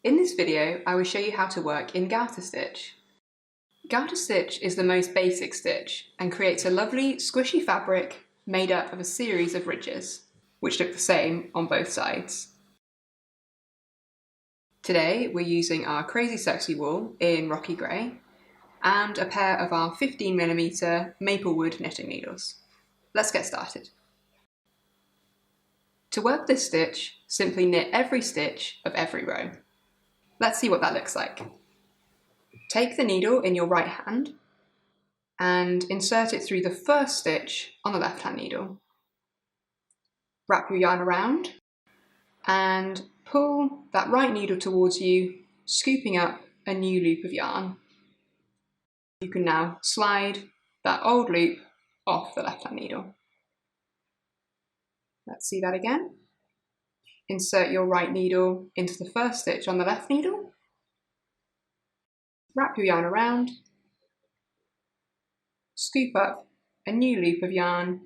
In this video, I will show you how to work in Garter Stitch. Garter Stitch is the most basic stitch and creates a lovely squishy fabric made up of a series of ridges, which look the same on both sides. Today we're using our Crazy Sexy wool in Rocky Grey and a pair of our 15mm Maplewood knitting needles. Let's get started. To work this stitch, simply knit every stitch of every row. Let's see what that looks like. Take the needle in your right hand and insert it through the first stitch on the left hand needle. Wrap your yarn around and pull that right needle towards you, scooping up a new loop of yarn. You can now slide that old loop off the left hand needle. Let's see that again. Insert your right needle into the first stitch on the left needle. Wrap your yarn around, scoop up a new loop of yarn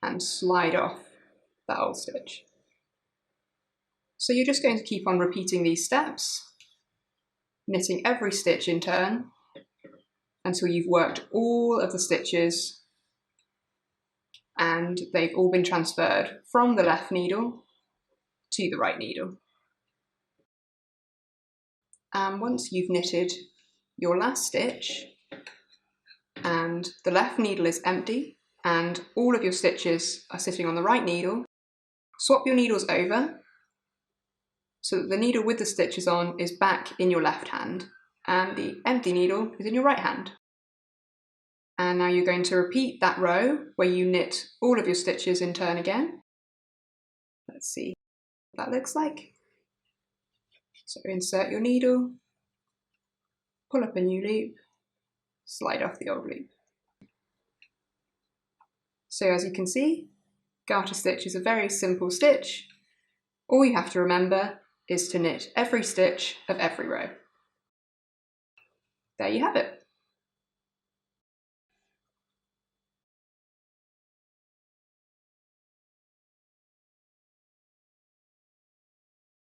and slide off that old stitch. So you're just going to keep on repeating these steps, knitting every stitch in turn until you've worked all of the stitches and they've all been transferred from the left needle to the right needle. And once you've knitted your last stitch and the left needle is empty and all of your stitches are sitting on the right needle, swap your needles over so that the needle with the stitches on is back in your left hand and the empty needle is in your right hand. And now you're going to repeat that row where you knit all of your stitches in turn again. Let's see what that looks like. So insert your needle, pull up a new loop, slide off the old loop. So as you can see, Garter Stitch is a very simple stitch. All you have to remember is to knit every stitch of every row. There you have it.